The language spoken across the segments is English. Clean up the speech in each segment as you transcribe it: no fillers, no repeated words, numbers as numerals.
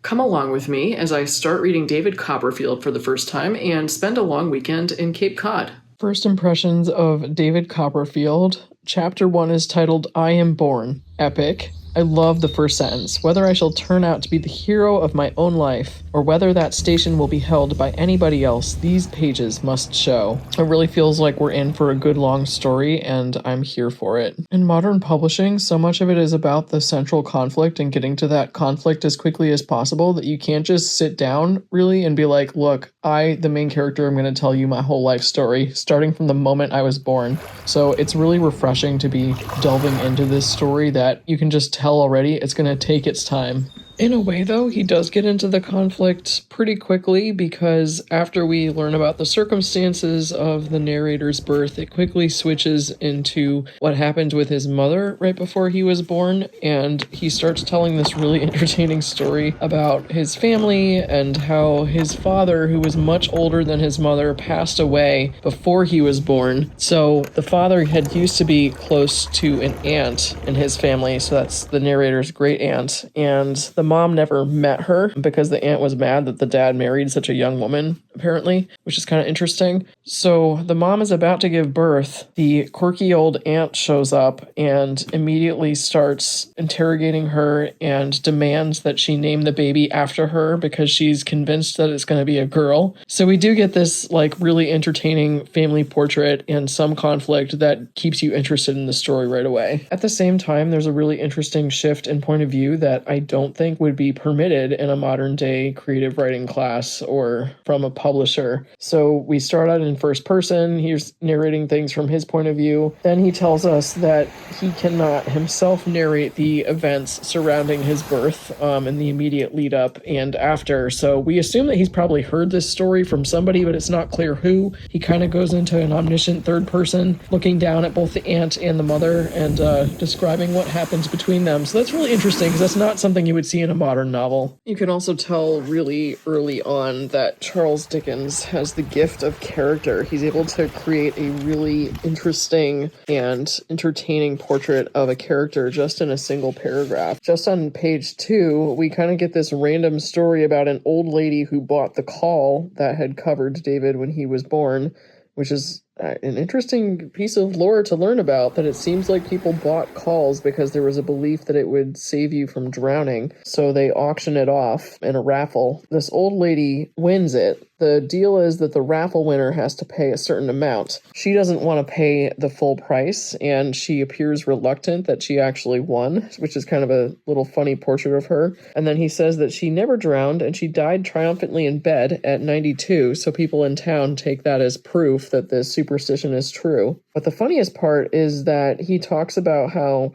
Come along with me as I start reading David Copperfield for the first time and spend a long weekend in Cape Cod. First impressions of David Copperfield. Chapter 1 is titled I Am Born. Epic. I love the first sentence. Whether I shall turn out to be the hero of my own life, or whether that station will be held by anybody else, these pages must show. It really feels like we're in for a good long story, and I'm here for it. In modern publishing, so much of it is about the central conflict and getting to that conflict as quickly as possible that you can't just sit down, really, and be like, look, I, the main character, am going to tell you my whole life story, starting from the moment I was born. So it's really refreshing to be delving into this story that you can just tell already it's going to take its time. In a way, though, he does get into the conflict pretty quickly because after we learn about the circumstances of the narrator's birth, it quickly switches into what happened with his mother right before he was born, and he starts telling this really entertaining story about his family and how his father, who was much older than his mother, passed away before he was born. So the father had used to be close to an aunt in his family, so that's the narrator's great aunt, and the mom never met her because the aunt was mad that the dad married such a young woman, apparently, which is kind of interesting. So the mom is about to give birth. The quirky old aunt shows up and immediately starts interrogating her and demands that she name the baby after her because she's convinced that it's going to be a girl. So we do get this really entertaining family portrait and some conflict that keeps you interested in the story right away. At the same time, there's a really interesting shift in point of view that I don't think would be permitted in a modern day creative writing class or from a publisher. So we start out in first person. He's narrating things from his point of view. Then he tells us that he cannot himself narrate the events surrounding his birth in the immediate lead up and after. So we assume that he's probably heard this story from somebody, but it's not clear who. He kind of goes into an omniscient third person, looking down at both the aunt and the mother and describing what happens between them. So that's really interesting because that's not something you would see in a modern novel. You can also tell really early on that Charles Dickens has the gift of character. He's able to create a really interesting and entertaining portrait of a character just in a single paragraph. Just on page 2, we kind of get this random story about an old lady who bought the caul that had covered David when he was born, which is an interesting piece of lore to learn about, that it seems like people bought cauls because there was a belief that it would save you from drowning. So they auction it off in a raffle. This old lady wins it. The deal is that the raffle winner has to pay a certain amount. She doesn't want to pay the full price, and she appears reluctant that she actually won, which is kind of a little funny portrait of her. And then he says that she never drowned, and she died triumphantly in bed at 92, so people in town take that as proof that this superstition is true. But the funniest part is that he talks about how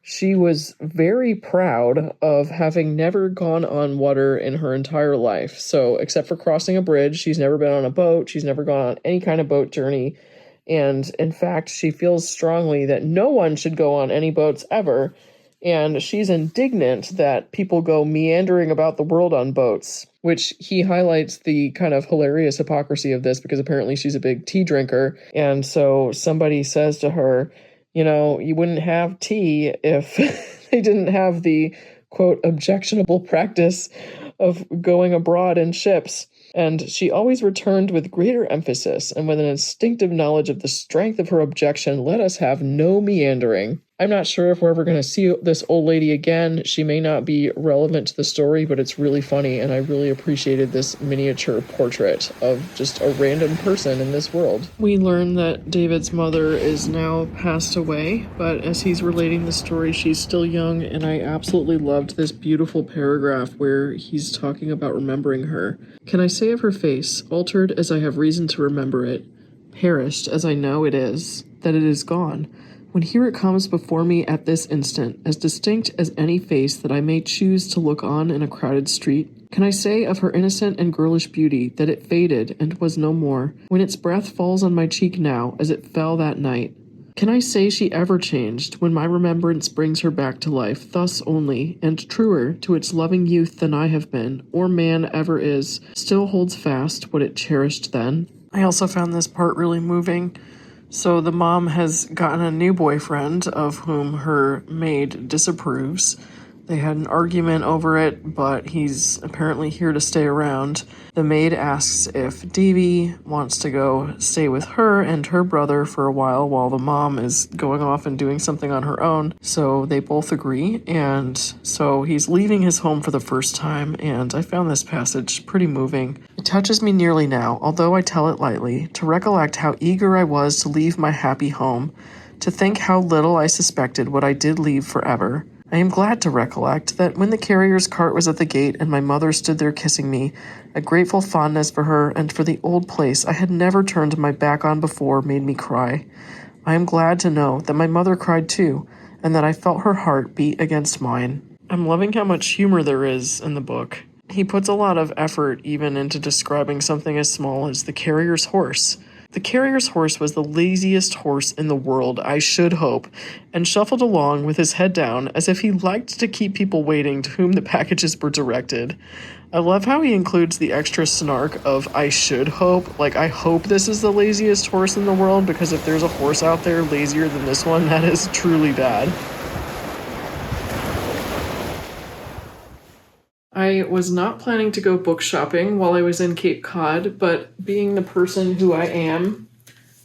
she was very proud of having never gone on water in her entire life. So, except for crossing a bridge, she's never been on a boat, she's never gone on any kind of boat journey. And in fact, she feels strongly that no one should go on any boats ever. And she's indignant that people go meandering about the world on boats, which he highlights the kind of hilarious hypocrisy of this because apparently she's a big tea drinker. And so somebody says to her, you know, you wouldn't have tea if they didn't have the, quote, objectionable practice of going abroad in ships. And she always returned with greater emphasis and with an instinctive knowledge of the strength of her objection, let us have no meandering. I'm not sure if we're ever going to see this old lady again. She may not be relevant to the story, but it's really funny, and I really appreciated this miniature portrait of just a random person in this world. We learn that David's mother is now passed away, but as he's relating the story, she's still young, and I absolutely loved this beautiful paragraph where he's talking about remembering her. Can I say of her face, altered as I have reason to remember it, perished as I know it is, that it is gone, when here it comes before me at this instant, as distinct as any face that I may choose to look on in a crowded street? Can I say of her innocent and girlish beauty that it faded and was no more, when its breath falls on my cheek now as it fell that night? Can I say she ever changed, when my remembrance brings her back to life, thus only, and truer to its loving youth than I have been, or man ever is, still holds fast what it cherished then? I also found this part really moving. So the mom has gotten a new boyfriend of whom her maid disapproves, They had an argument over it, but he's apparently here to stay around. The maid asks if Davy wants to go stay with her and her brother for a while the mom is going off and doing something on her own. So they both agree, and so he's leaving his home for the first time, and I found this passage pretty moving. It touches me nearly now, although I tell it lightly, to recollect how eager I was to leave my happy home, to think how little I suspected what I did leave forever. I am glad to recollect that when the carrier's cart was at the gate and my mother stood there kissing me, a grateful fondness for her and for the old place I had never turned my back on before made me cry. I am glad to know that my mother cried too, and that I felt her heart beat against mine. I'm loving how much humor there is in the book. He puts a lot of effort even into describing something as small as the carrier's horse. The carrier's horse was the laziest horse in the world, I should hope, and shuffled along with his head down as if he liked to keep people waiting to whom the packages were directed. I love how he includes the extra snark of I should hope. Like, I hope this is the laziest horse in the world, because if there's a horse out there lazier than this one, that is truly bad. I was not planning to go book shopping while I was in Cape Cod, but being the person who I am,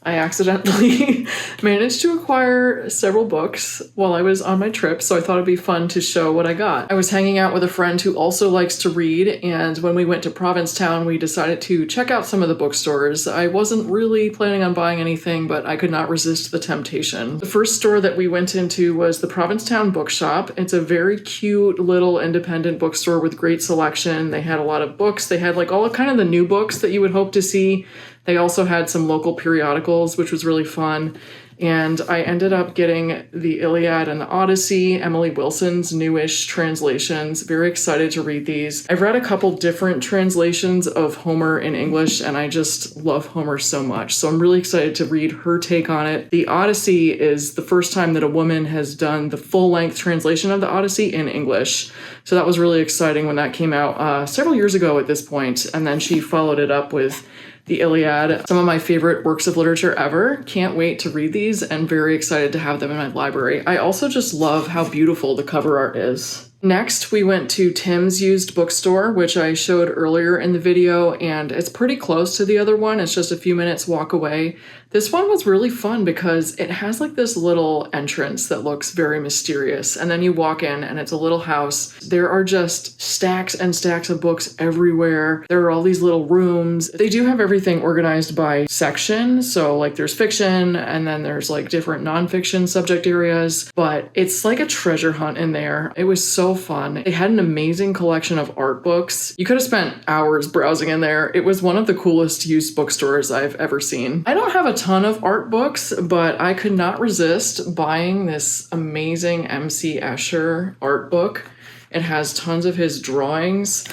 I accidentally managed to acquire several books while I was on my trip, so I thought it'd be fun to show what I got. I was hanging out with a friend who also likes to read, and when we went to Provincetown, we decided to check out some of the bookstores. I wasn't really planning on buying anything, but I could not resist the temptation. The first store that we went into was the Provincetown Bookshop. It's a very cute little independent bookstore with great selection. They had a lot of books. They had like all of kind of the new books that you would hope to see. They also had some local periodicals, which was really fun. And I ended up getting the Iliad and the Odyssey, Emily Wilson's newish translations. Very excited to read these. I've read a couple different translations of Homer in English, and I just love Homer so much. So I'm really excited to read her take on it. The Odyssey is the first time that a woman has done the full-length translation of the Odyssey in English. So that was really exciting when that came out several years ago at this point. And then she followed it up with the Iliad, some of my favorite works of literature ever. Can't wait to read these and very excited to have them in my library. I also just love how beautiful the cover art is. Next, we went to Tim's used bookstore, which I showed earlier in the video, and it's pretty close to the other one. It's just a few minutes walk away. This one was really fun because it has like this little entrance that looks very mysterious, and then you walk in and it's a little house. There are just stacks and stacks of books everywhere. There are all these little rooms. They do have everything organized by section, so like there's fiction and then there's like different nonfiction subject areas, but it's like a treasure hunt in there. It was so fun. They had an amazing collection of art books. You could have spent hours browsing in there. It was one of the coolest used bookstores I've ever seen. I don't have a ton of art books, but I could not resist buying this amazing M.C. Escher art book. It has tons of his drawings.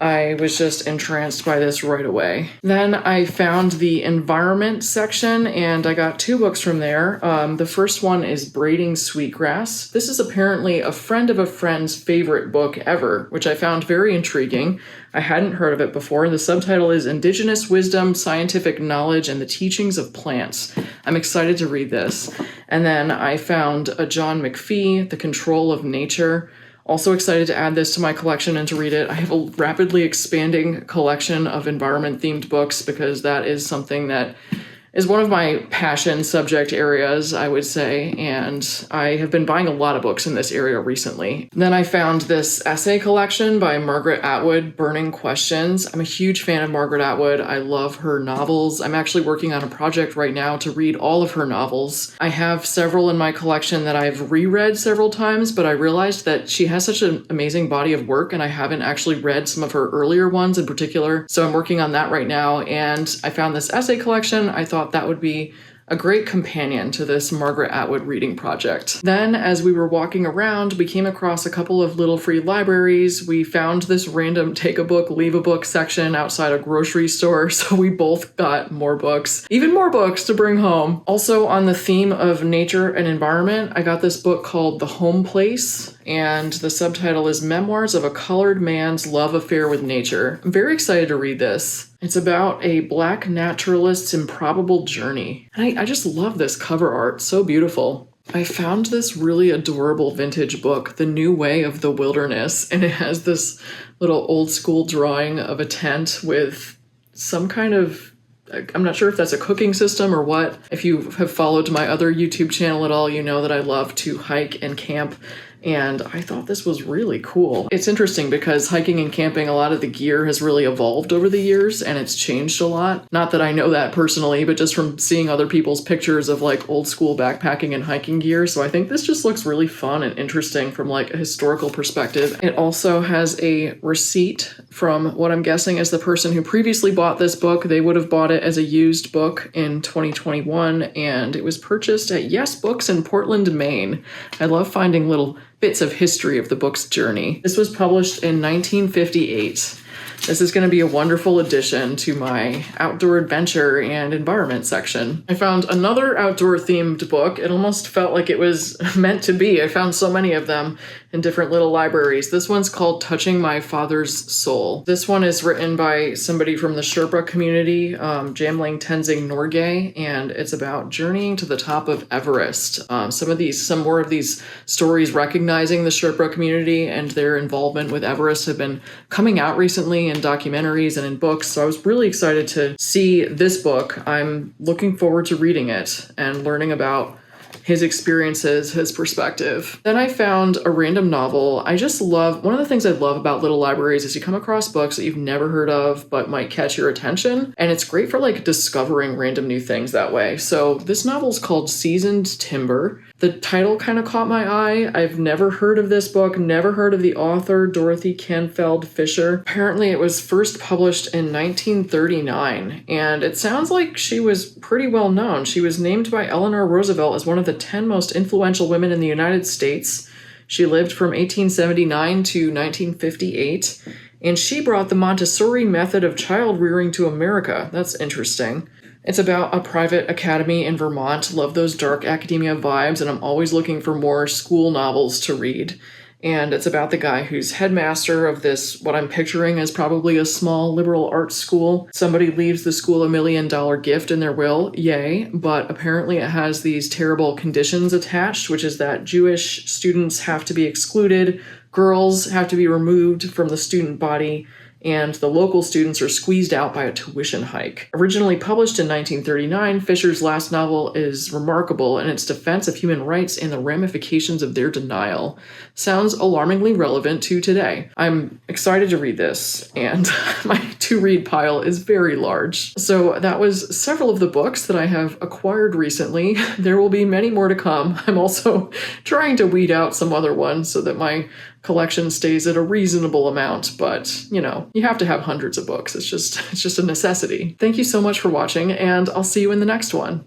I was just entranced by this right away. Then I found the environment section and I got two books from there. The first one is Braiding Sweetgrass. This is apparently a friend of a friend's favorite book ever, which I found very intriguing. I hadn't heard of it before. The subtitle is Indigenous Wisdom, Scientific Knowledge, and the Teachings of Plants. I'm excited to read this. And then I found a John McPhee, The Control of Nature. Also excited to add this to my collection and to read it. I have a rapidly expanding collection of environment-themed books because that is something that is one of my passion subject areas, I would say, and I have been buying a lot of books in this area recently. Then I found this essay collection by Margaret Atwood, Burning Questions. I'm a huge fan of Margaret Atwood. I love her novels. I'm actually working on a project right now to read all of her novels. I have several in my collection that I've reread several times, but I realized that she has such an amazing body of work, and I haven't actually read some of her earlier ones in particular, so I'm working on that right now, and I found this essay collection. I thought that would be a great companion to this Margaret Atwood reading project. Then, as we were walking around, we came across a couple of little free libraries. We found this random take a book, leave a book section outside a grocery store, so we both got more books, even more books to bring home. Also, on the theme of nature and environment, I got this book called The Home Place, and the subtitle is Memoirs of a Colored Man's Love Affair with Nature. I'm very excited to read this. It's about a Black naturalist's improbable journey. And I just love this cover art, so beautiful. I found this really adorable vintage book, The New Way of the Wilderness, and it has this little old school drawing of a tent with some kind of, I'm not sure if that's a cooking system or what. If you have followed my other YouTube channel at all, you know that I love to hike and camp, and I thought this was really cool. It's interesting because hiking and camping, a lot of the gear has really evolved over the years and it's changed a lot. Not that I know that personally, but just from seeing other people's pictures of like old school backpacking and hiking gear. So I think this just looks really fun and interesting from like a historical perspective. It also has a receipt from what I'm guessing is the person who previously bought this book. They would have bought it as a used book in 2021, and it was purchased at Yes Books in Portland, Maine. I love finding little bits of history of the book's journey. This was published in 1958. This is going to be a wonderful addition to my outdoor adventure and environment section. I found another outdoor themed book. It almost felt like it was meant to be. I found so many of them in different little libraries. This one's called Touching My Father's Soul. This one is written by somebody from the Sherpa community, Jamling Tenzing Norgay, and it's about journeying to the top of Everest. Some more of these stories recognizing the Sherpa community and their involvement with Everest have been coming out recently in documentaries and in books, so I was really excited to see this book. I'm looking forward to reading it and learning about his experiences, his perspective. Then I found a random novel. I just love, one of the things I love about little libraries is you come across books that you've never heard of but might catch your attention, and it's great for like discovering random new things that way. So this novel's called Seasoned Timber. The title kind of caught my eye. I've never heard of this book, never heard of the author, Dorothy Canfield Fisher. Apparently it was first published in 1939, and it sounds like she was pretty well known. She was named by Eleanor Roosevelt as one of the 10 most influential women in the United States. She lived from 1879 to 1958, and she brought the Montessori method of child rearing to America. That's interesting. It's about a private academy in Vermont. Love those dark academia vibes, and I'm always looking for more school novels to read. And it's about the guy who's headmaster of this, what I'm picturing as probably a small liberal arts school. Somebody leaves the school $1 million gift in their will, yay, but apparently it has these terrible conditions attached, which is that Jewish students have to be excluded, girls have to be removed from the student body, and the local students are squeezed out by a tuition hike. Originally published in 1939, Fisher's last novel is remarkable in its defense of human rights and the ramifications of their denial. Sounds alarmingly relevant to today. I'm excited to read this, and my to-read pile is very large. So that was several of the books that I have acquired recently. There will be many more to come. I'm also trying to weed out some other ones so that my collection stays at a reasonable amount, but you know, you have to have hundreds of books. It's just a necessity. Thank you so much for watching, and I'll see you in the next one.